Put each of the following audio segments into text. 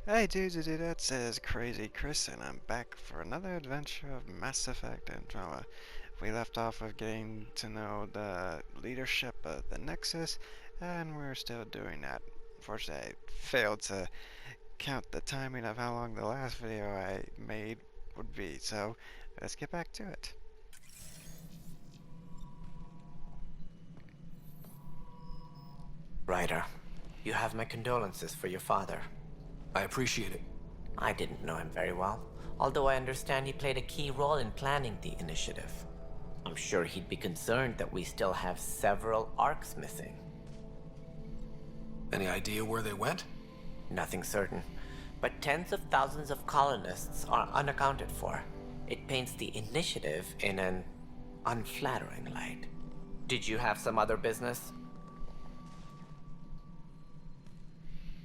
Hey dudes and dudettes, it is Crazy Chris, and I'm back for another adventure of Mass Effect Andromeda. We left off with getting to know the leadership of the Nexus, and we're still doing that. Unfortunately, I failed to count the timing of how long the last video I made would be, so let's get back to it. Ryder, you have my condolences for your father. I appreciate it. I didn't know him very well, although I understand he played a key role in planning the initiative. I'm sure he'd be concerned that we still have several arcs missing. Any idea where they went? Nothing certain, but tens of thousands of colonists are unaccounted for. It paints the initiative in an unflattering light. Did you have some other business?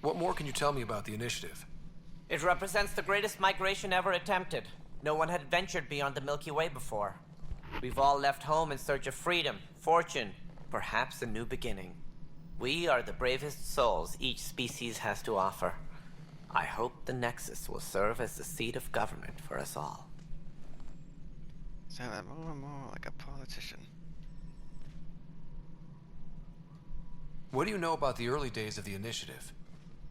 What more can you tell me about the initiative? It represents the greatest migration ever attempted. No one had ventured beyond the Milky Way before. We've all left home in search of freedom, fortune, perhaps a new beginning. We are the bravest souls each species has to offer. I hope the Nexus will serve as the seat of government for us all. Sound more and more like a politician. What do you know about the early days of the initiative?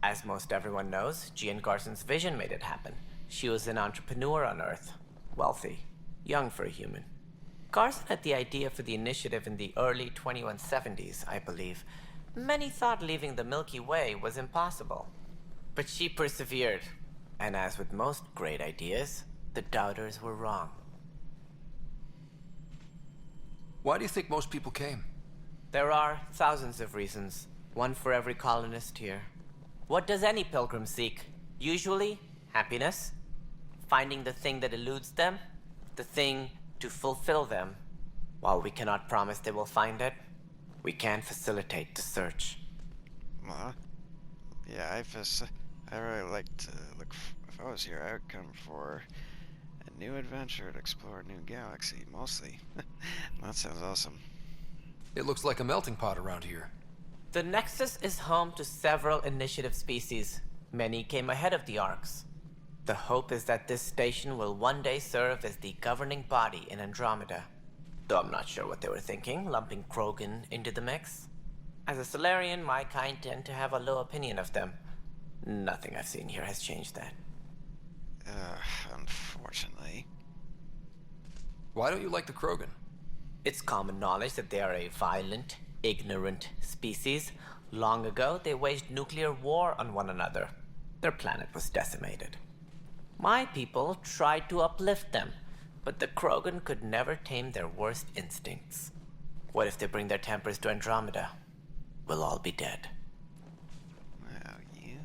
As most everyone knows, Jean Garson's vision made it happen. She was an entrepreneur on Earth. Wealthy. Young for a human. Garson had the idea for the initiative in the early 2170s, I believe. Many thought leaving the Milky Way was impossible. But she persevered. And as with most great ideas, the doubters were wrong. Why do you think most people came? There are thousands of reasons, one for every colonist here. What does any pilgrim seek? Usually, happiness. Finding the thing that eludes them. The thing to fulfill them. While we cannot promise they will find it, we can facilitate the search. Well, yeah, I really like to look. If I was here, I would come for a new adventure to explore a new galaxy, mostly. That sounds awesome. It looks like a melting pot around here. The Nexus is home to several initiative species. Many came ahead of the Arcs. The hope is that this station will one day serve as the governing body in Andromeda. Though I'm not sure what they were thinking, lumping Krogan into the mix. As a Solarian, my kind tend to have a low opinion of them. Nothing I've seen here has changed that. Unfortunately. Why don't you like the Krogan? It's common knowledge that they are a violent, ignorant species. Long ago, they waged nuclear war on one another. Their planet was decimated. My people tried to uplift them, but the Krogan could never tame their worst instincts. What if they bring their tempers to Andromeda? We'll all be dead. Well, you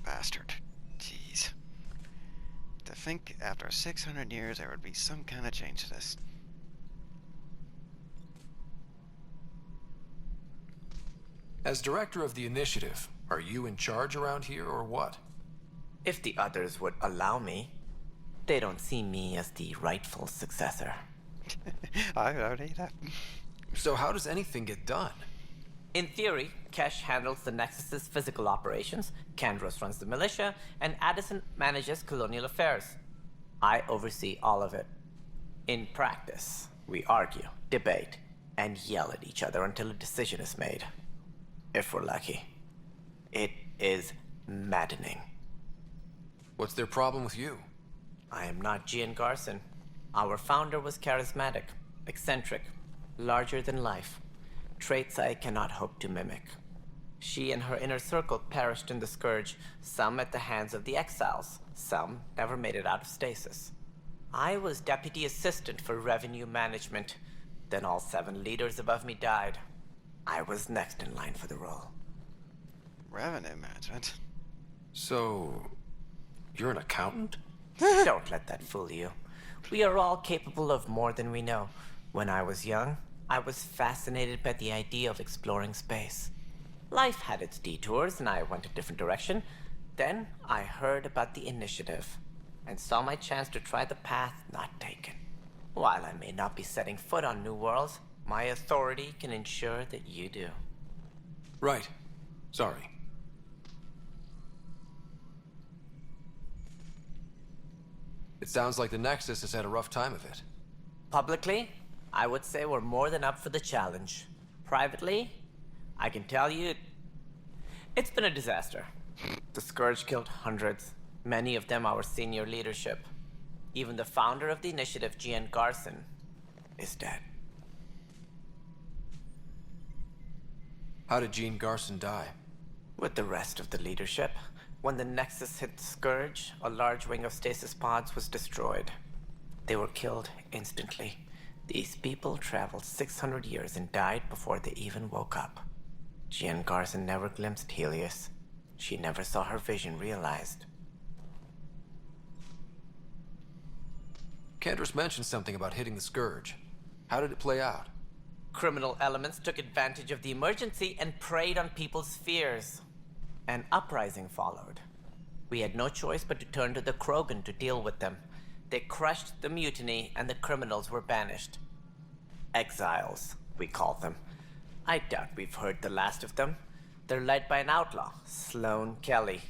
bastard. Jeez. To think after 600 years there would be some kind of change to this. As director of the initiative, are you in charge around here or what? If the others would allow me, they don't see me as the rightful successor. I don't need that. So how does anything get done? In theory, Kesh handles the Nexus's physical operations, Kandros runs the militia, and Addison manages colonial affairs. I oversee all of it. In practice, we argue, debate, and yell at each other until a decision is made. If we're lucky. It is maddening. What's their problem with you? I am not Gian Garson. Our founder was charismatic, eccentric, larger than life. Traits I cannot hope to mimic. She and her inner circle perished in the Scourge, some at the hands of the Exiles, some never made it out of stasis. I was deputy assistant for revenue management. Then all 7 leaders above me died. I was next in line for the role. Revenue management? So, you're an accountant? Don't let that fool you. We are all capable of more than we know. When I was young, I was fascinated by the idea of exploring space. Life had its detours, and I went a different direction. Then I heard about the initiative, and saw my chance to try the path not taken. While I may not be setting foot on new worlds, my authority can ensure that you do. Right. Sorry. It sounds like the Nexus has had a rough time of it. Publicly, I would say we're more than up for the challenge. Privately, I can tell you, it's been a disaster. The Scourge killed hundreds, many of them our senior leadership. Even the founder of the initiative, Gian Garson, is dead. How did Gene Garson die? With the rest of the leadership, when the Nexus hit the Scourge, a large wing of stasis pods was destroyed. They were killed instantly. These people traveled 600 years and died before they even woke up. Gian Garson never glimpsed Helios. She never saw her vision realized. Cantor's mentioned something about hitting the Scourge. How did it play out? Criminal elements took advantage of the emergency and preyed on people's fears. An uprising followed. We had no choice but to turn to the Krogan to deal with them. They crushed the mutiny and the criminals were banished. Exiles, we call them. I doubt we've heard the last of them. They're led by an outlaw, Sloane Kelly.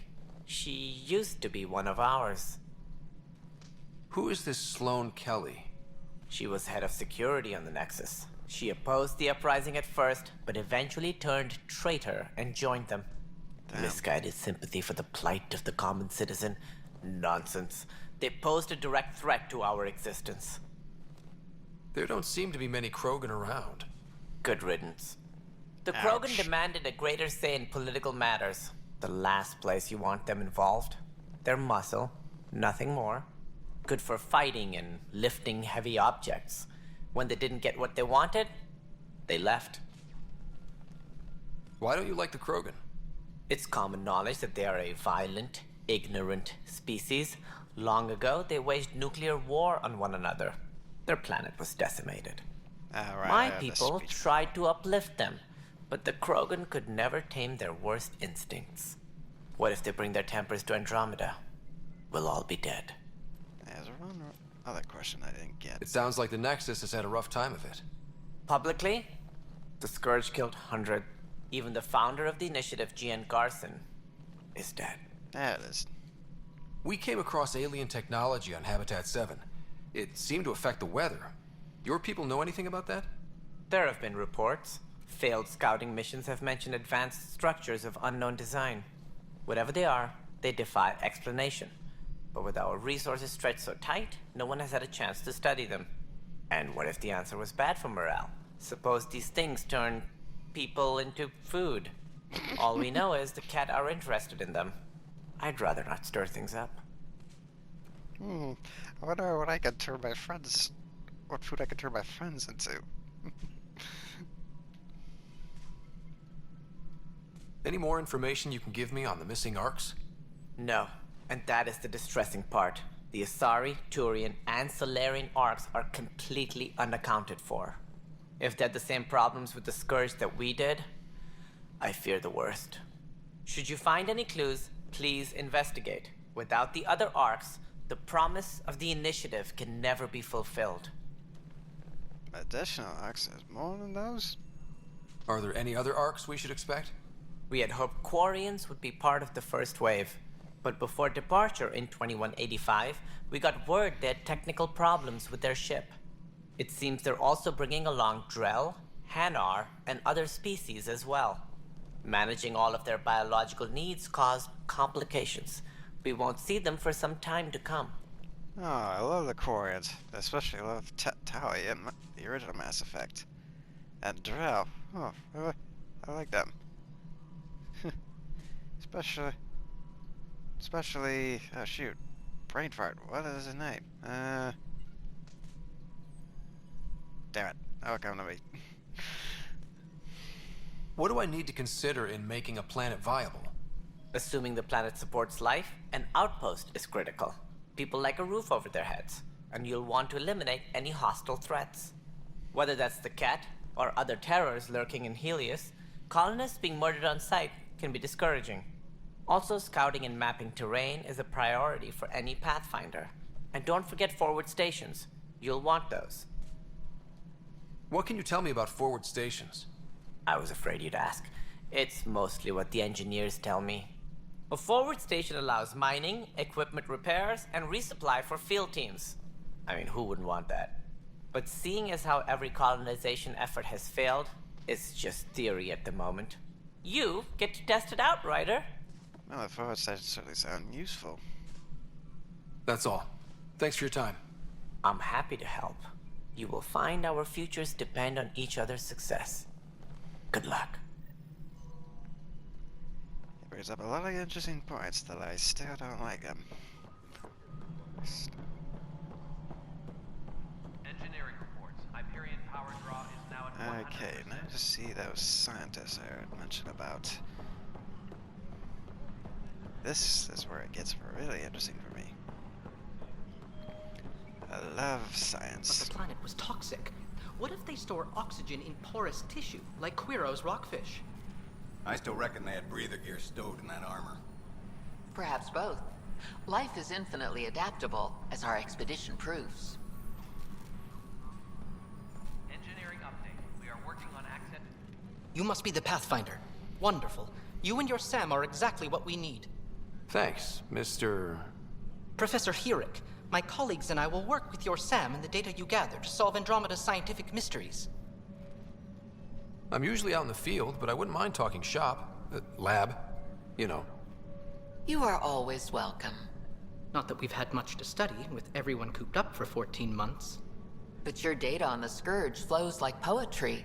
She used to be one of ours. Who is this Sloane Kelly? She was head of security on the Nexus. She opposed the uprising at first, but eventually turned traitor and joined them. Damn. Misguided sympathy for the plight of the common citizen? Nonsense. They posed a direct threat to our existence. There don't seem to be many Krogan around. Good riddance. The Ouch. Krogan demanded a greater say in political matters. The last place you want them involved. They're muscle, nothing more. Good for fighting and lifting heavy objects. When they didn't get what they wanted, they left. Why don't you like the Krogan? It's common knowledge that they are a violent, ignorant species. Long ago, they waged nuclear war on one another. Their planet was decimated. Right, My people tried to uplift them, but the Krogan could never tame their worst instincts. What if they bring their tempers to Andromeda? We'll all be dead. There's one other question I didn't get. It sounds like the Nexus has had a rough time of it. Publicly, the Scourge killed hundreds. Even the founder of the initiative, Gian Garson, is dead. There it is. We came across alien technology on Habitat 7. It seemed to affect the weather. Your people know anything about that? There have been reports. Failed scouting missions have mentioned advanced structures of unknown design. Whatever they are, they defy explanation. But with our resources stretched so tight, no one has had a chance to study them. And what if the answer was bad for morale? Suppose these things turn people into food. All we know is the cat are interested in them. I'd rather not stir things up. I wonder what I could turn my friends... What food I could turn my friends into. Any more information you can give me on the missing arcs? No, and that is the distressing part. The Asari, Turian, and Solarian arcs are completely unaccounted for. If they had the same problems with the Scourge that we did, I fear the worst. Should you find any clues, please investigate. Without the other arcs, the promise of the initiative can never be fulfilled. Additional access, more than those? Are there any other arcs we should expect? We had hoped Quarians would be part of the first wave, but before departure in 2185, we got word they had technical problems with their ship. It seems they're also bringing along Drell, Hanar, and other species as well. Managing all of their biological needs caused complications. We won't see them for some time to come. Oh, I love the Quarians. Especially love Taui in the original Mass Effect. And Drell. Oh, I like them. Especially, oh shoot, brain fart, what is his name? Damn it, that'll come to me. What do I need to consider in making a planet viable? Assuming the planet supports life, an outpost is critical. People like a roof over their heads, and you'll want to eliminate any hostile threats. Whether that's the cat, or other terrors lurking in Helios, colonists being murdered on sight can be discouraging. Also, scouting and mapping terrain is a priority for any Pathfinder. And don't forget forward stations. You'll want those. What can you tell me about forward stations? I was afraid you'd ask. It's mostly what the engineers tell me. A forward station allows mining, equipment repairs, and resupply for field teams. I mean, who wouldn't want that? But seeing as how every colonization effort has failed, it's just theory at the moment. You get to test it out, Ryder. Well, the forward station certainly sound useful. That's all. Thanks for your time. I'm happy to help. You will find our futures depend on each other's success. Good luck. It brings up a lot of interesting points, though I still don't like them. Engineering reports. Hyperion power draw is now at 100%. Okay, now to see those scientists I heard mention about. This is where it gets really interesting for me. I love But science. the planet was toxic. What if they store oxygen in porous tissue, like Quiro's rockfish? I still reckon they had breather gear stowed in that armor. Perhaps both. Life is infinitely adaptable, as our expedition proves. Engineering update. We are working on access. You must be the Pathfinder. Wonderful. You and your Sam are exactly what we need. Thanks, Mr. Professor Herrick, my colleagues and I will work with your Sam and the data you gather to solve Andromeda's scientific mysteries. I'm usually out in the field, but I wouldn't mind talking shop. Lab. You know. You are always welcome. Not that we've had much to study, with everyone cooped up for 14 months. But your data on the Scourge flows like poetry.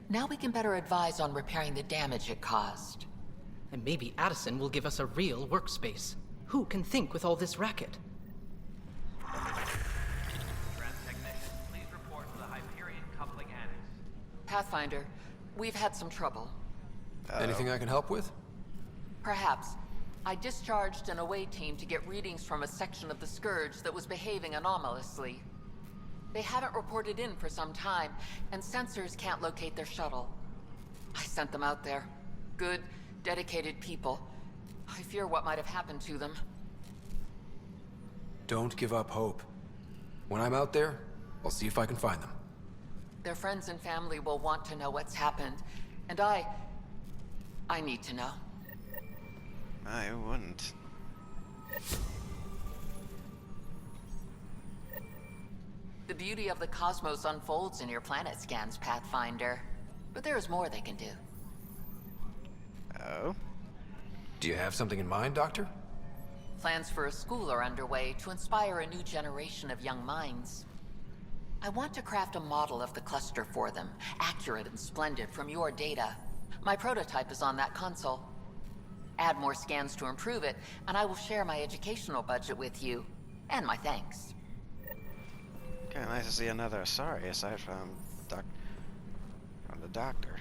Now we can better advise on repairing the damage it caused. And maybe Addison will give us a real workspace. Who can think with all this racket? Technicians, please report to the Hyperion coupling annex. Pathfinder, we've had some trouble. Anything I can help with? Perhaps. I discharged an away team to get readings from a section of the Scourge that was behaving anomalously. They haven't reported in for some time, and sensors can't locate their shuttle. I sent them out there. Good, dedicated people. I fear what might have happened to them. Don't give up hope. When I'm out there, I'll see if I can find them. Their friends and family will want to know what's happened, and I need to know. I wouldn't. The beauty of the cosmos unfolds in your planet scans, Pathfinder. But there is more they can do. Oh? Do you have something in mind, Doctor? Plans for a school are underway to inspire a new generation of young minds. I want to craft a model of the cluster for them, accurate and splendid from your data. My prototype is on that console. Add more scans to improve it, and I will share my educational budget with you. And my thanks. Okay, nice to see another sorry aside from the doctor.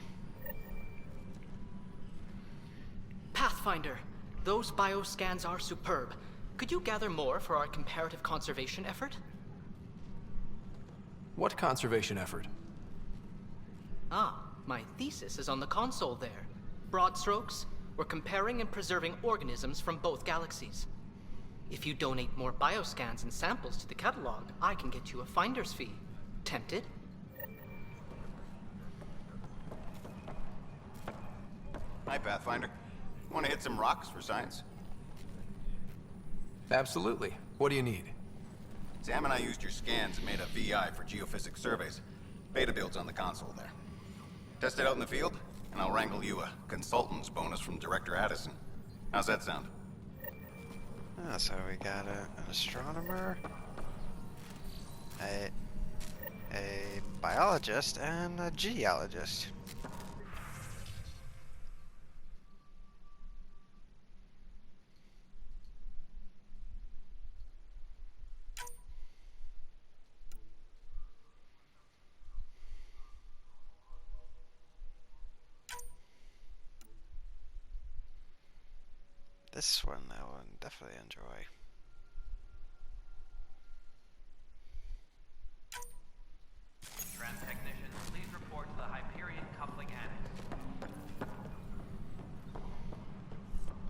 Pathfinder, those bioscans are superb. Could you gather more for our comparative conservation effort? What conservation effort? Ah, my thesis is on the console there. Broad strokes, we're comparing and preserving organisms from both galaxies. If you donate more bioscans and samples to the catalog, I can get you a finder's fee. Tempted? Hi, Pathfinder. Want to hit some rocks for science? Absolutely. What do you need? Sam and I used your scans and made a VI for geophysics surveys. Beta builds on the console there. Test it out in the field, and I'll wrangle you a consultant's bonus from Director Addison. How's that sound? Ah, so we got an astronomer, a biologist, and a geologist. This one I will definitely enjoy. Trans technicians, please report to the Hyperion coupling annex.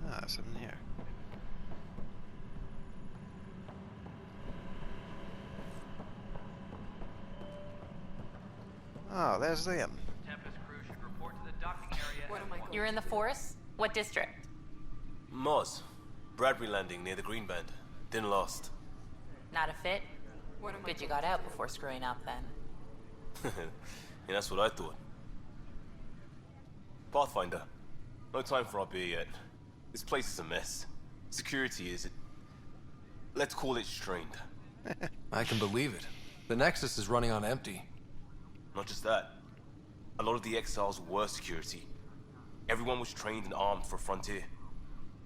Ah, there's something here. Oh, there's Liam. Tempest crew should report to the docking area. You're in the forest? What district? Moz. Bradbury landing near the Green Band. Didn't last. Not a fit? Good you got out before screwing up then. Yeah, that's what I thought. Pathfinder, no time for our beer yet. This place is a mess. Security is... let's call it strained. I can believe it. The Nexus is running on empty. Not just that. A lot of the exiles were security. Everyone was trained and armed for Frontier.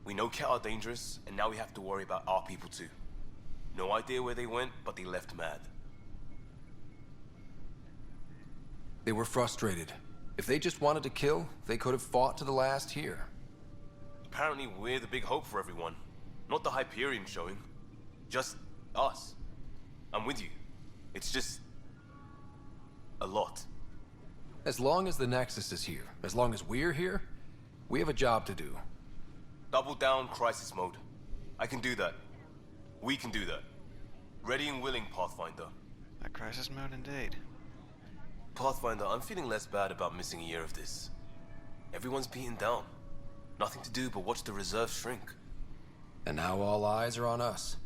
We know Ket are dangerous, and now we have to worry about our people too. No idea where they went, but they left mad. They were frustrated. If they just wanted to kill, they could have fought to the last here. Apparently we're the big hope for everyone. Not the Hyperion showing. Just us. I'm with you. It's just... a lot. As long as the Nexus is here, as long as we're here, we have a job to do. Double down crisis mode. I can do that. We can do that. Ready and willing, Pathfinder. A crisis mode indeed. Pathfinder, I'm feeling less bad about missing a year of this. Everyone's beaten down. Nothing to do but watch the reserve shrink. And now all eyes are on us.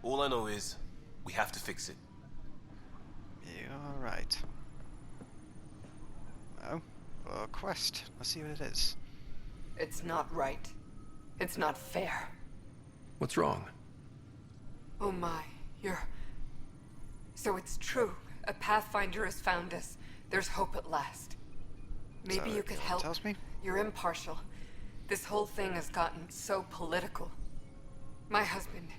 All I know is, we have to fix it. You're right. Oh, a quest. Let's see what it is. It's not right. It's not fair. What's wrong? Oh my, So it's true. A Pathfinder has found us. There's hope at last. Maybe So, you could no one help. tells me? You're impartial. This whole thing has gotten so political. My husband,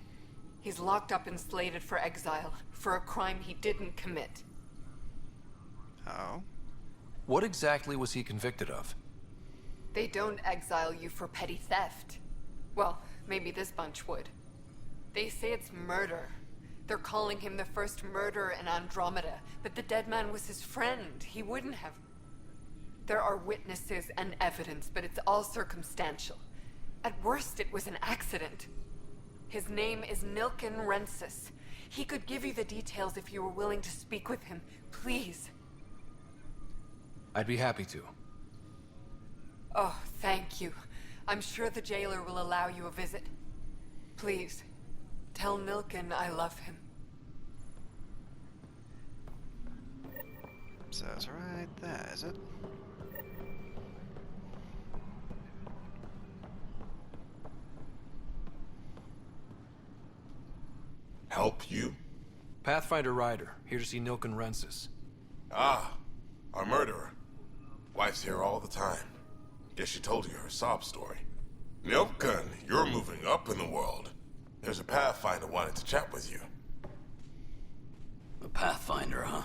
he's locked up and slated for exile for a crime he didn't commit. Oh? What exactly was he convicted of? They don't exile you for petty theft. Well, maybe this bunch would. They say it's murder. They're calling him the first murderer in Andromeda, but the dead man was his friend. He wouldn't have... There are witnesses and evidence, but it's all circumstantial. At worst, it was an accident. His name is Nilken Rensis. He could give you the details if you were willing to speak with him. Please. I'd be happy to. Oh, thank you. I'm sure the jailer will allow you a visit. Please, tell Nilken I love him. So it's right there, is it? Help you? Pathfinder Ryder, here to see Nilken Rensis. Ah, our murderer. Wife's here all the time. Guess she told you her sob story. Nilken, you're moving up in the world. There's a Pathfinder wanted to chat with you. The Pathfinder, huh?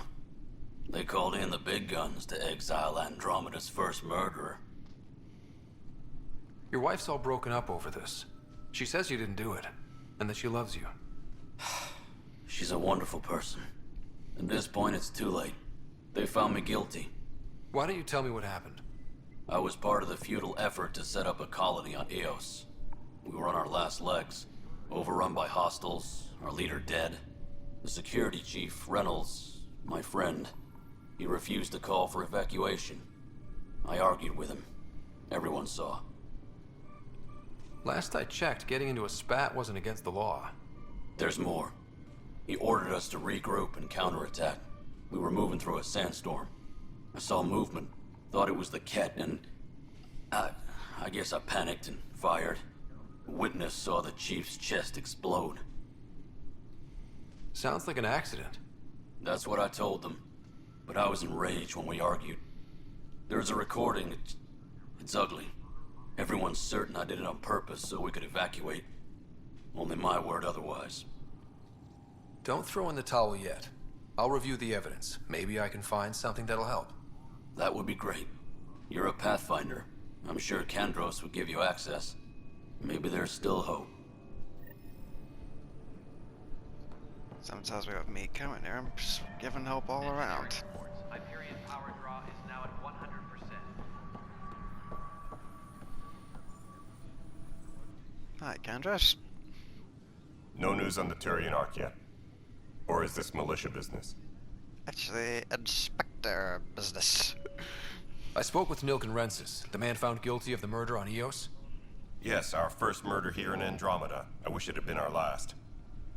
They called in the big guns to exile Andromeda's first murderer. Your wife's all broken up over this. She says you didn't do it, and that she loves you. She's a wonderful person. At this point, it's too late. They found me guilty. Why don't you tell me what happened? I was part of the futile effort to set up a colony on Eos. We were on our last legs, overrun by hostiles, our leader dead. The security chief, Reynolds, my friend, he refused to call for evacuation. I argued with him. Everyone saw. Last I checked, getting into a spat wasn't against the law. There's more. He ordered us to regroup and counterattack. We were moving through a sandstorm. I saw movement, thought it was the Ket, and... I guess I panicked and fired. A witness saw the chief's chest explode. Sounds like an accident. That's what I told them. But I was enraged when we argued. There's a recording. It's ugly. Everyone's certain I did it on purpose so we could evacuate. Only my word otherwise. Don't throw in the towel yet. I'll review the evidence. Maybe I can find something that'll help. That would be great. You're a Pathfinder. I'm sure Kandros would give you access. Maybe there's still hope. Someone tells me with me coming here, I'm just giving hope all around. Hyperion power draw is now at 100%. Hi, Kandros. No news on the Turian Ark yet? Or is this militia business? Actually, Inspector business. I spoke with Nilken Rensis, the man found guilty of the murder on Eos. Yes, our first murder here in Andromeda. I wish it had been our last.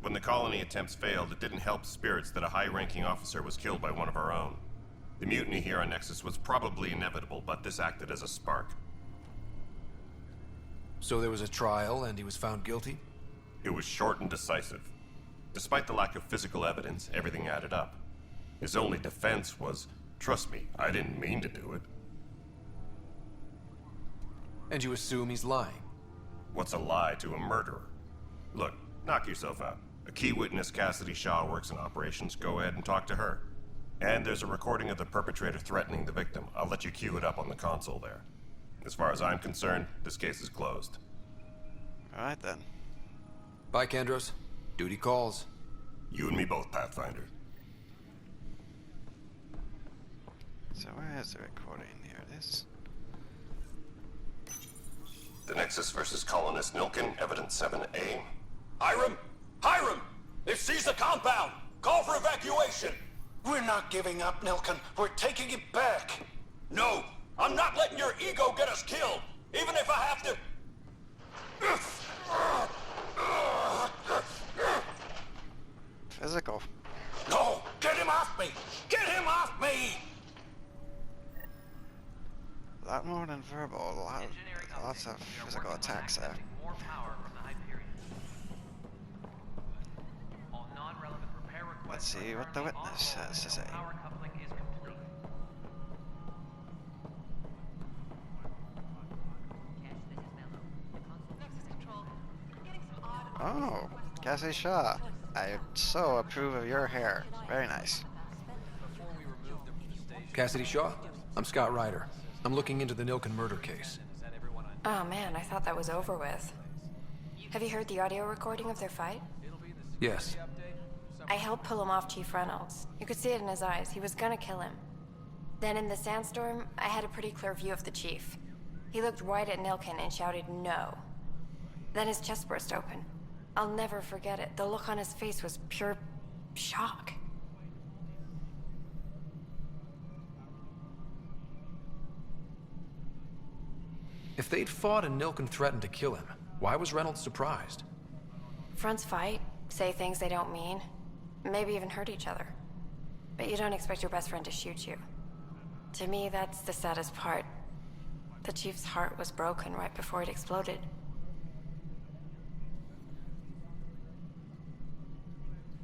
When the colony attempts failed, it didn't help spirits that a high-ranking officer was killed by one of our own. The mutiny here on Nexus was probably inevitable, but this acted as a spark. So there was a trial, and he was found guilty? It was short and decisive. Despite the lack of physical evidence, everything added up. His only defense was, trust me, I didn't mean to do it. And you assume he's lying? What's a lie to a murderer? Look, knock yourself out. A key witness, Cassidy Shaw, works in operations. Go ahead and talk to her. And there's a recording of the perpetrator threatening the victim. I'll let you cue it up on the console there. As far as I'm concerned, this case is closed. Alright then. Bye, Kandros. Duty calls. You and me both, Pathfinder. So where is the recording? Here it is. The Nexus versus colonist Nilkin, evidence 7A. Hiram! Hiram! They've seized the compound! Call for evacuation! We're not giving up, Nilkin. We're taking it back. No! I'm not letting your ego get us killed! Even if I have to... Physical. No! Get him off me! Get him off me! A lot more than verbal. Lots of physical attacks there. More power from the Hyperion. All non-relevant repair requests. Let's see what the witness has to say. Power coupling is complete. Oh, Cassie Shaw. I so approve of your hair. Very nice. Cassidy Shaw? I'm Scott Ryder. I'm looking into the Nilkin murder case. Oh man, I thought that was over with. Have you heard the audio recording of their fight? Yes. I helped pull him off Chief Reynolds. You could see it in his eyes. He was gonna kill him. Then in the sandstorm, I had a pretty clear view of the Chief. He looked right at Nilkin and shouted no. Then his chest burst open. I'll never forget it. The look on his face was pure shock. If they'd fought and Nilkin threatened to kill him, why was Reynolds surprised? Fronts fight, say things they don't mean, maybe even hurt each other. But you don't expect your best friend to shoot you. To me, that's the saddest part. The Chief's heart was broken right before it exploded.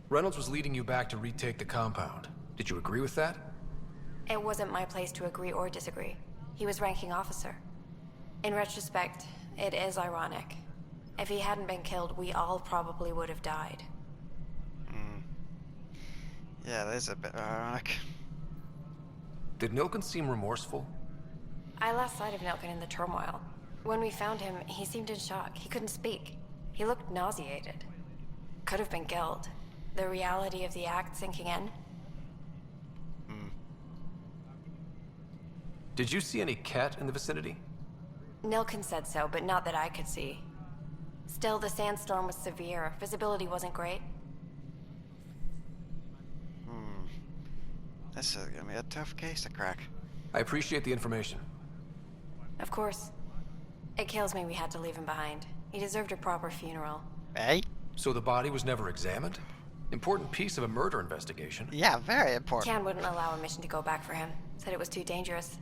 Reynolds was leading you back to retake the compound. Did you agree with that? It wasn't my place to agree or disagree. He was ranking officer. In retrospect, it is ironic. If he hadn't been killed, we all probably would have died. Yeah, that is a bit ironic. Did Nilkin seem remorseful? I lost sight of Nilkin in the turmoil. When we found him, he seemed in shock. He couldn't speak. He looked nauseated. Could have been guilt. The reality of the act sinking in. Did you see any cat in the vicinity? Nilkin said so, but not that I could see. Still, the sandstorm was severe. Visibility wasn't great. This is gonna be a tough case to crack. I appreciate the information. Of course. It kills me we had to leave him behind. He deserved a proper funeral. Hey? So the body was never examined? Important piece of a murder investigation. Yeah, very important. Can wouldn't allow a mission to go back for him. Said it was too dangerous.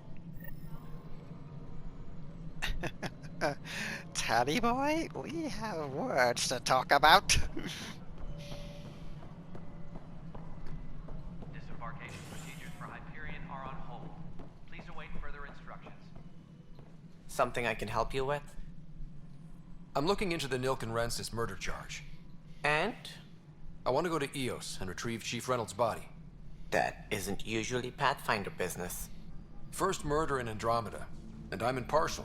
Taddy boy, we have words to talk about. Disembarkation procedures for Hyperion are on hold. Please await further instructions. Something I can help you with? I'm looking into the Nilkin Rensis murder charge. And? I want to go to EOS and retrieve Chief Reynolds' body. That isn't usually Pathfinder business. First murder in Andromeda, and I'm impartial.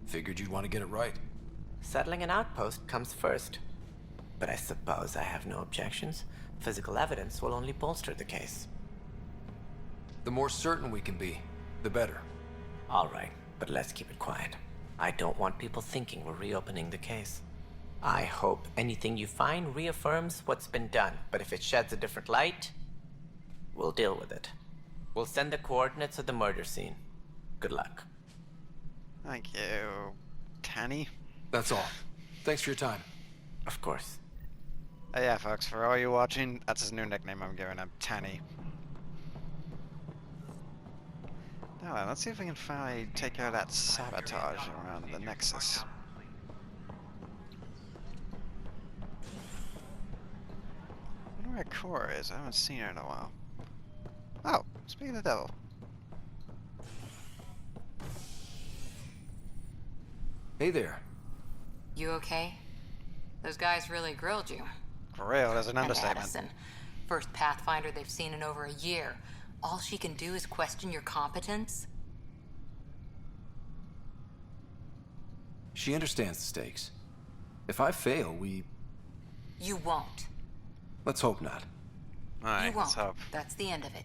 Figured you'd want to get it right. Settling an outpost comes first. But I suppose I have no objections. Physical evidence will only bolster the case. The more certain we can be, the better. All right, but let's keep it quiet. I don't want people thinking we're reopening the case. I hope anything you find reaffirms what's been done, but if it sheds a different light, we'll deal with it. We'll send the coordinates of the murder scene. Good luck. Thank you, Tanny. That's all. Thanks for your time. Of course. Yeah, folks, for all you watching, that's his new nickname I'm giving him, Tanny. Now, let's see if we can finally take care of that sabotage around the Nexus. I wonder where Core is. I haven't seen her in a while. Oh, speaking of the devil. Hey there. You okay? Those guys really grilled you. Grilled is an And understatement. Addison, first Pathfinder they've seen in over a year. All she can do is question your competence? She understands the stakes. If I fail, You won't. let's hope not. Alright, You let's won't. hope. That's the end of it.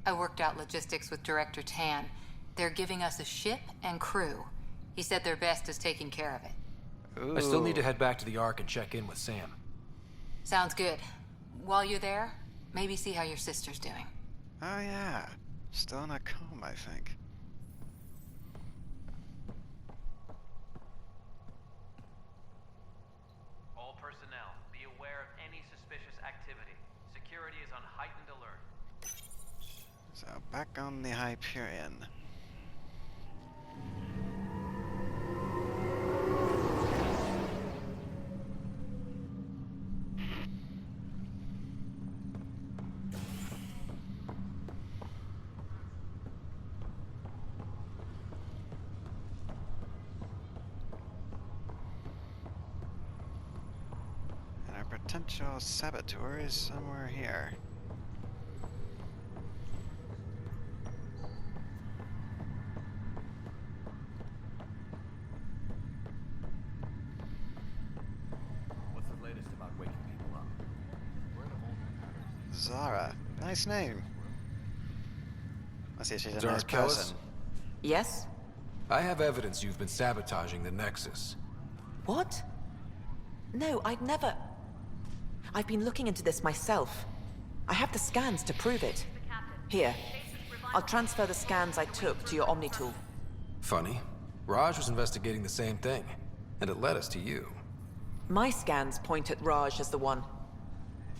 I worked out logistics with Director Tan. They're giving us a ship and crew. He said their best is taking care of it. Ooh. I still need to head back to the Ark and check in with Sam. Sounds good. While you're there, maybe see how your sister's doing. Oh yeah, still in a coma, I think. All personnel, be aware of any suspicious activity. Security is on heightened alert. So, back on the Hyperion. And our potential saboteur is somewhere here. What's the latest about waking people up? Zara. Nice name. Let's see if she's a Zara nice Kellis? person. Yes? I have evidence you've been sabotaging the Nexus. What? No, I'd never... I've been looking into this myself. I have the scans to prove it. Here. I'll transfer the scans I took to your Omni tool. Funny. Raj was investigating the same thing, and it led us to you. My scans point at Raj as the one.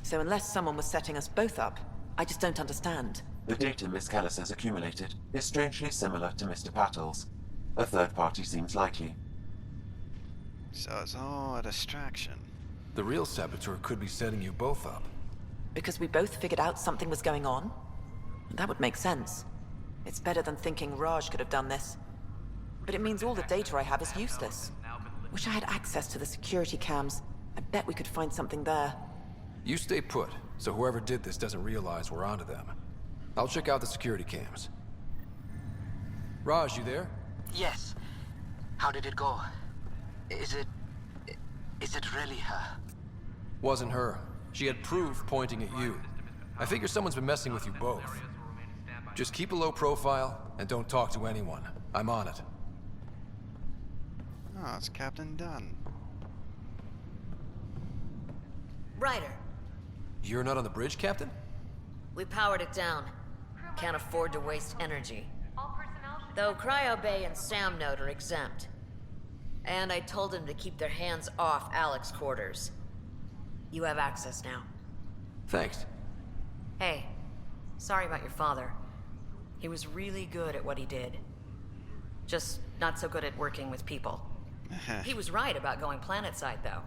So unless someone was setting us both up, I just don't understand. The data Miss Callis has accumulated is strangely similar to Mr. Pattle's. A third party seems likely. So it's all a distraction. The real saboteur could be setting you both up. Because we both figured out something was going on? That would make sense. It's better than thinking Raj could have done this. But it means all the data I have is useless. Wish I had access to the security cams. I bet we could find something there. You stay put, so whoever did this doesn't realize we're onto them. I'll check out the security cams. Raj, you there? Yes. How did it go? Is it really her? Wasn't her. She had proof pointing at you. I figure someone's been messing with you both. Just keep a low profile and don't talk to anyone. I'm on it. Oh, it's Captain Dunn. Ryder, You're not on the bridge, Captain? we powered it down. Can't afford to waste energy. Though Cryo Bay and Sam Node are exempt. And I told them to keep their hands off Alec's quarters. You have access now. Thanks. Hey, sorry about your father. He was really good at what he did. Just not so good at working with people. He was right about going planetside, though.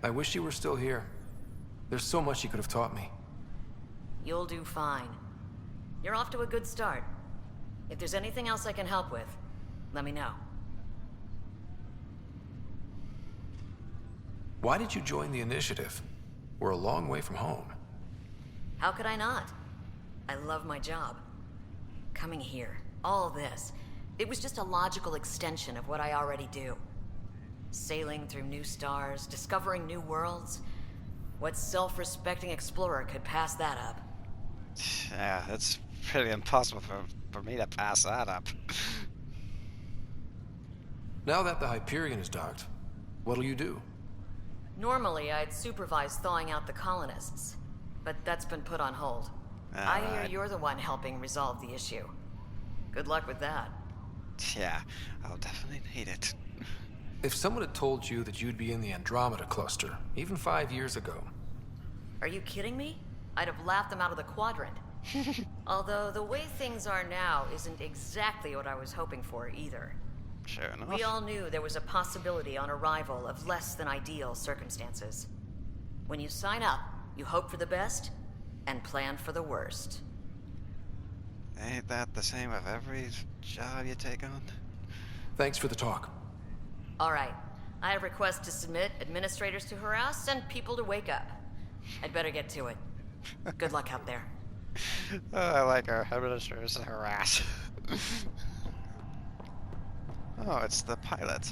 I wish you were still here. There's so much you could have taught me. You'll do fine. You're off to a good start. If there's anything else I can help with, let me know. Why did you join the initiative? We're a long way from home. How could I not? I love my job. Coming here, all this, it was just a logical extension of what I already do. Sailing through new stars, discovering new worlds. What self-respecting explorer could pass that up? Yeah, it's pretty impossible for me to pass that up. Now that the Hyperion is docked, what'll you do? Normally, I'd supervise thawing out the colonists, but that's been put on hold. I hear Alright. you're the one helping resolve the issue. Good luck with that. Yeah, I'll definitely need it. If someone had told you that you'd be in the Andromeda cluster, even 5 years ago... Are you kidding me? I'd have laughed them out of the quadrant. Although the way things are now isn't exactly what I was hoping for either. Sure enough. We all knew there was a possibility on arrival of less than ideal circumstances. When you sign up, you hope for the best and plan for the worst. Ain't that the same with every job you take on? Thanks for the talk. All right. I have requests to submit, administrators to harass, and people to wake up. I'd better get to it. Good luck out there. Oh, I like our administrators to harass. Oh, it's the pilot.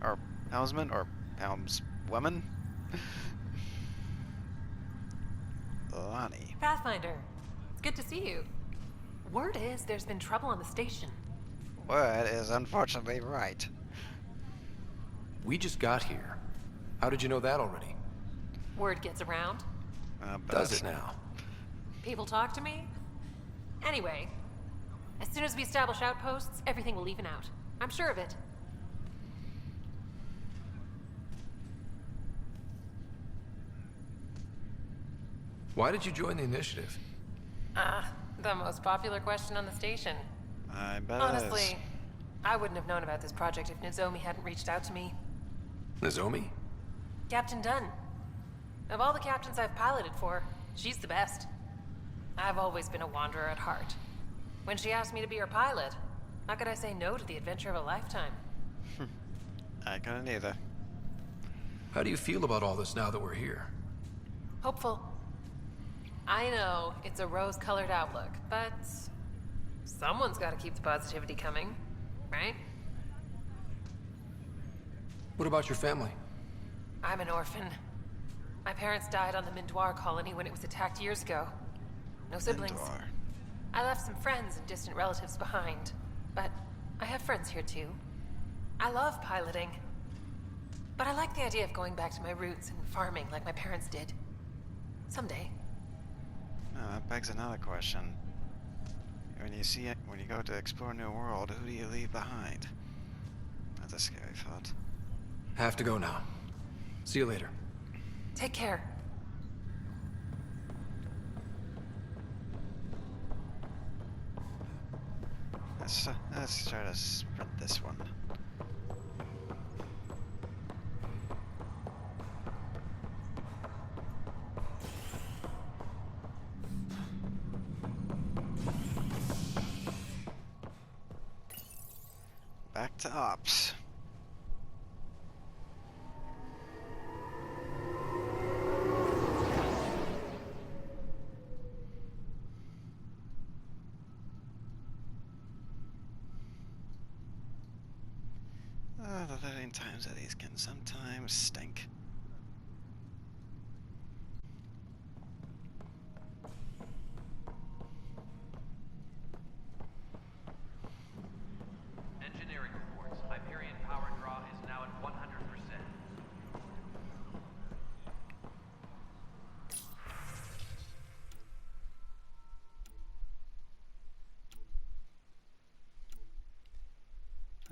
Or helmsman, or helmswoman? Lonnie. Pathfinder, it's good to see you. Word is there's been trouble on the station. Word is unfortunately right. We just got here. How did you know that already? Word gets around. Does it now? People talk to me. Anyway, as soon as we establish outposts, everything will even out. I'm sure of it. Why did you join the initiative? The most popular question on the station. I bet Honestly, it is. I wouldn't have known about this project if Nozomi hadn't reached out to me. Nozomi? Captain Dunn. Of all the captains I've piloted for, she's the best. I've always been a wanderer at heart. When she asked me to be her pilot, how could I say no to the adventure of a lifetime? I couldn't either. How do you feel about all this now that we're here? Hopeful. I know it's a rose-colored outlook, but someone's got to keep the positivity coming, right? What about your family? I'm an orphan. My parents died on the Mindoir colony when it was attacked years ago. No siblings. Mindoir. I left some friends and distant relatives behind, but I have friends here too. I love piloting, but I like the idea of going back to my roots and farming like my parents did. Someday. Oh, that begs another question. When you go to explore a new world, who do you leave behind? That's a scary thought. Have to go now. See you later. Take care. Let's try to sprint this one. Back to ops. The loading times of these can sometimes stink. Engineering reports. Hyperion power draw is now at 100%.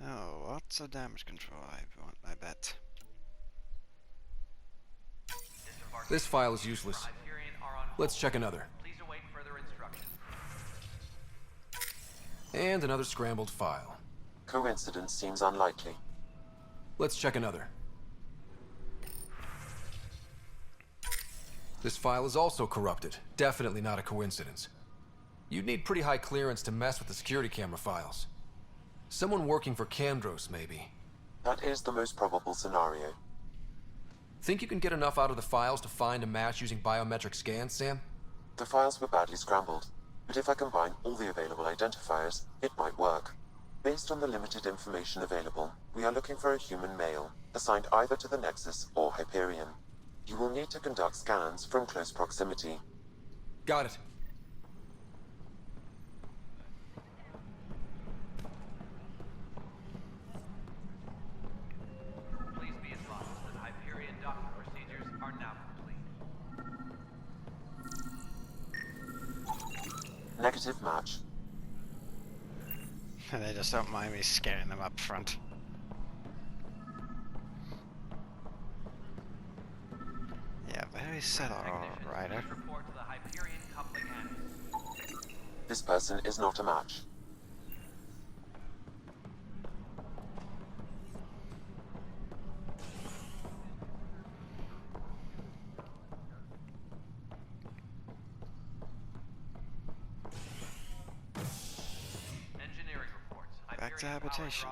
Oh, lots of damage control, I bet. This file is useless. Let's check another. Please await further instructions. And another scrambled file. Coincidence seems unlikely. Let's check another. This file is also corrupted. Definitely not a coincidence. You'd need pretty high clearance to mess with the security camera files. Someone working for Kandros, maybe. That is the most probable scenario. Think you can get enough out of the files to find a match using biometric scans, Sam? The files were badly scrambled, but if I combine all the available identifiers, it might work. Based on the limited information available, we are looking for a human male, assigned either to the Nexus or Hyperion. You will need to conduct scans from close proximity. Got it. Please be advised that Hyperion docking procedures are now complete. Negative match. They just don't mind me scaring them up front. Yeah, very subtle, Ryder. This person is not a match. Engineering reports. Back to habitation.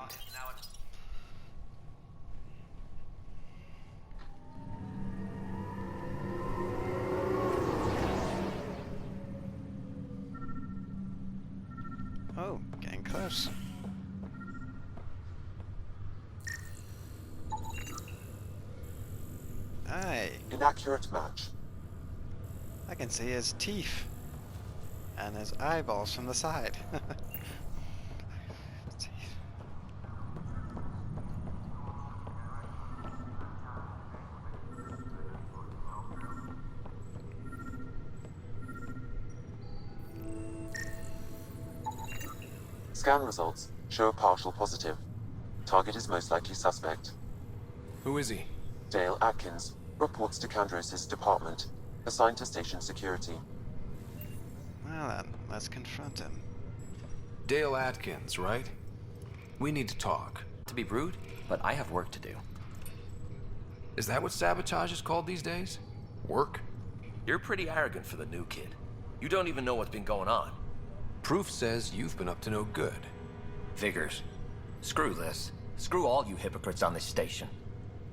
Oh, getting close. Hey. Inaccurate match. I can see his teeth. And his eyeballs from the side. Scan results show a partial positive. Target is most likely suspect. Who is he? Dale Atkins, reports to Kandros' department, assigned to station security. Well then, let's confront him. Dale Atkins, right? We need to talk. To be rude, but I have work to do. Is that what sabotage is called these days? Work? You're pretty arrogant for the new kid. You don't even know what's been going on. Proof says you've been up to no good. Figures. Screw this. Screw all you hypocrites on this station.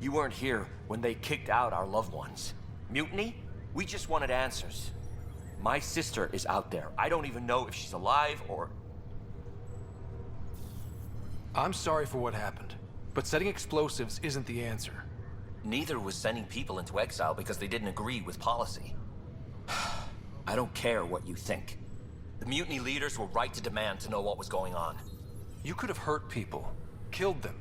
You weren't here when they kicked out our loved ones. Mutiny? We just wanted answers. My sister is out there. I don't even know if she's alive or... I'm sorry for what happened, but setting explosives isn't the answer. Neither was sending people into exile because they didn't agree with policy. I don't care what you think. The mutiny leaders were right to demand to know what was going on. You could have hurt people, killed them.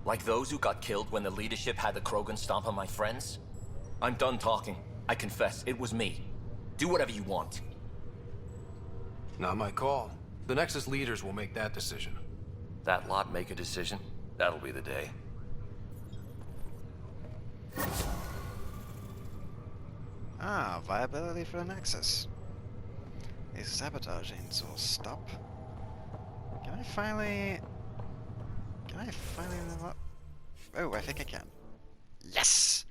Like those who got killed when the leadership had the Krogan stomp on my friends? I'm done talking. I confess, it was me. Do whatever you want. Not my call. The Nexus leaders will make that decision. That lot make a decision? That'll be the day. Ah, viability for the Nexus. These sabotagings will stop. Can I finally level up? Oh, I think I can. Yes!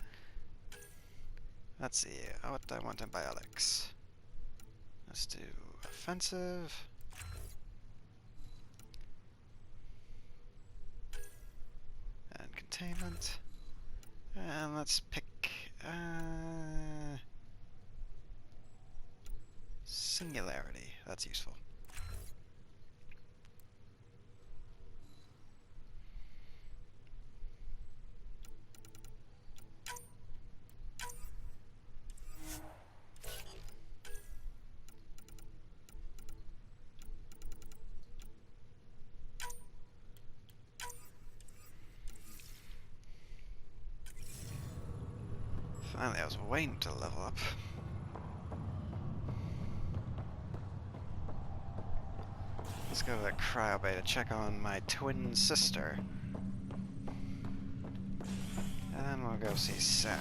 Let's see, what do I want in biotics? Let's do offensive. And containment. And let's pick, singularity. That's useful. Finally, I was waiting to level up. Let's go to the cryo bay to check on my twin sister. And then we'll go see Sam.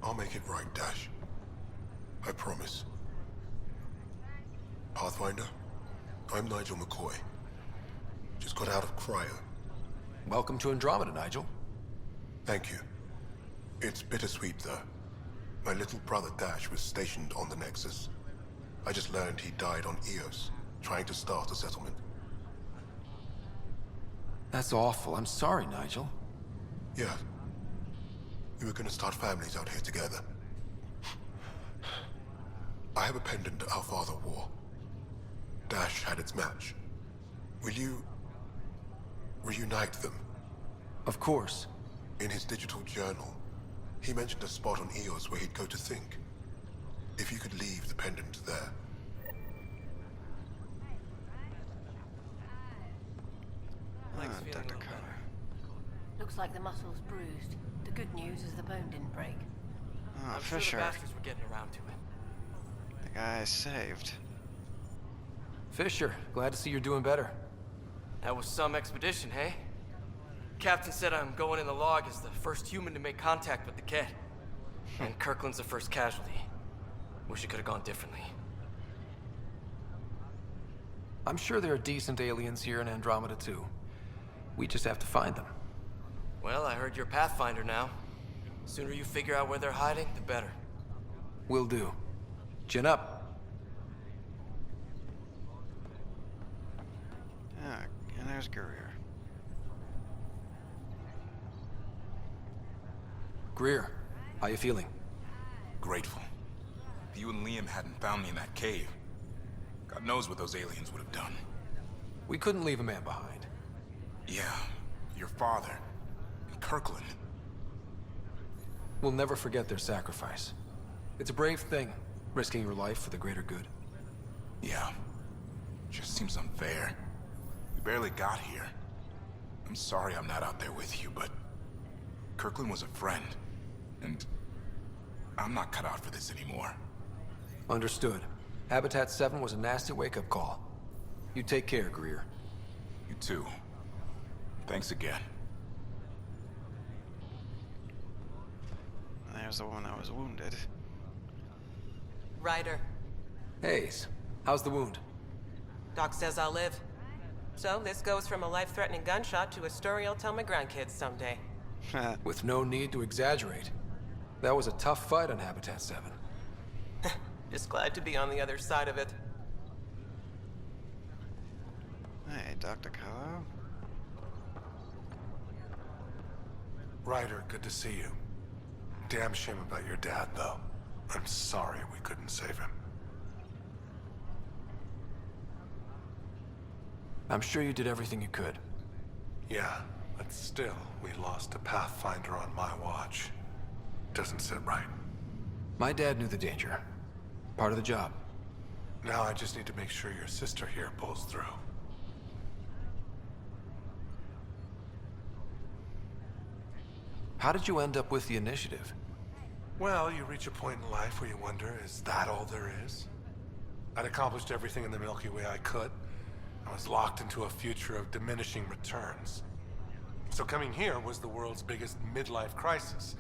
I'll make it right, Dash. I promise. Pathfinder, I'm Nigel McCoy. Just got out of cryo. Welcome to Andromeda, Nigel. Thank you. It's bittersweet, though. My little brother Dash was stationed on the Nexus. I just learned he died on Eos, trying to start a settlement. That's awful. I'm sorry, Nigel. Yeah. We were gonna start families out here together. I have a pendant our father wore. Dash had its match. Will you... reunite them. Of course. In his digital journal, he mentioned a spot on Eos where he'd go to think. If you could leave the pendant there. Dr. Carter. Looks like the muscle's bruised. The good news is the bone didn't break. Oh, I'm Fisher. sure the bastards were getting around to it. The guy is saved. Fisher, glad to see you're doing better. That was some expedition, hey? Captain said I'm going in the log as the first human to make contact with the kid. And Kirkland's the first casualty. Wish it could have gone differently. I'm sure there are decent aliens here in Andromeda too. We just have to find them. Well, I heard you're Pathfinder now. Sooner you figure out where they're hiding, the better. Will do. Chin up. And there's Greer. Greer, how you feeling? Grateful. If you and Liam hadn't found me in that cave, God knows what those aliens would have done. We couldn't leave a man behind. Yeah, your father, and Kirkland. We'll never forget their sacrifice. It's a brave thing, risking your life for the greater good. Yeah. Just seems unfair. We barely got here. I'm sorry I'm not out there with you, but Kirkland was a friend, and I'm not cut out for this anymore. Understood. Habitat 7 was a nasty wake-up call. You take care, Greer. You too. Thanks again. There's the one that was wounded. Ryder. Hayes, how's the wound? Doc says I'll live. So this goes from a life-threatening gunshot to a story I'll tell my grandkids someday. With no need to exaggerate. That was a tough fight on Habitat 7. Just glad to be on the other side of it. Hey, Dr. Kahlo. Ryder, good to see you. Damn shame about your dad, though. I'm sorry we couldn't save him. I'm sure you did everything you could. Yeah, but still, we lost a Pathfinder on my watch. Doesn't sit right. My dad knew the danger. Part of the job. Now I just need to make sure your sister here pulls through. How did you end up with the initiative? Well, you reach a point in life where you wonder, is that all there is? I'd accomplished everything in the Milky Way I could. I was locked into a future of diminishing returns. So coming here was the world's biggest midlife crisis.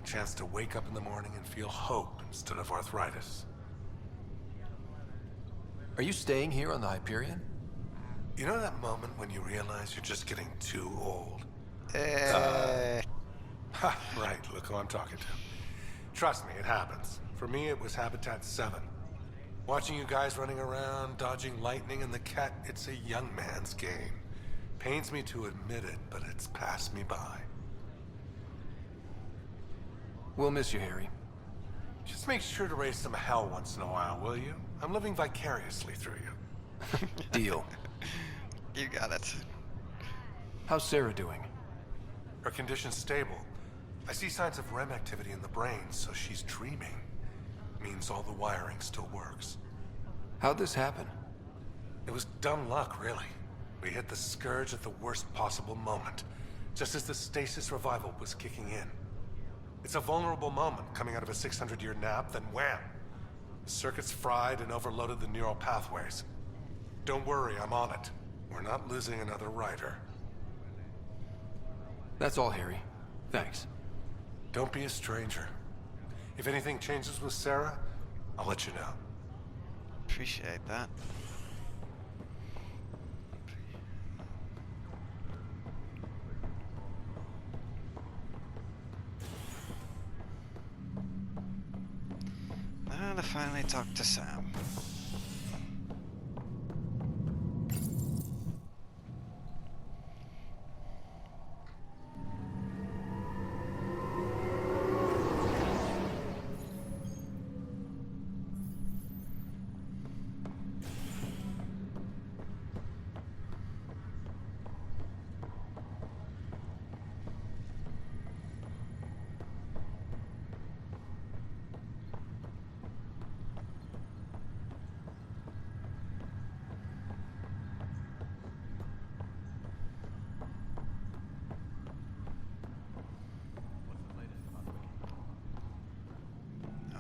A chance to wake up in the morning and feel hope instead of arthritis. Are you staying here on the Hyperion? You know that moment when you realize you're just getting too old? Eh. Right, look who I'm talking to. Trust me, it happens. For me, it was Habitat 7. Watching you guys running around, dodging lightning and the cat, it's a young man's game. Pains me to admit it, but it's passed me by. We'll miss you, Harry. Just make sure to raise some hell once in a while, will you? I'm living vicariously through you. Deal. You got it. How's Sarah doing? Her condition's stable. I see signs of REM activity in the brain, so she's dreaming. Means all the wiring still works. How'd this happen? It was dumb luck, really. We hit the Scourge at the worst possible moment, just as the stasis revival was kicking in. It's a vulnerable moment coming out of a 600-year nap, then wham! The circuits fried and overloaded the neural pathways. Don't worry, I'm on it. We're not losing another Ryder. That's all, Harry. Thanks. Don't be a stranger. If anything changes with Sarah, I'll let you know. Appreciate that. Now to finally talk to Sam.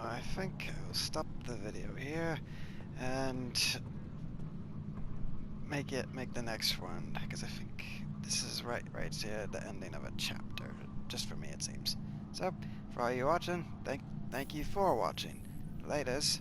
I think I'll stop the video here and make the next one, because I think this is right here, the ending of a chapter. Just for me, it seems. So, for all you watching, thank you for watching. Laters.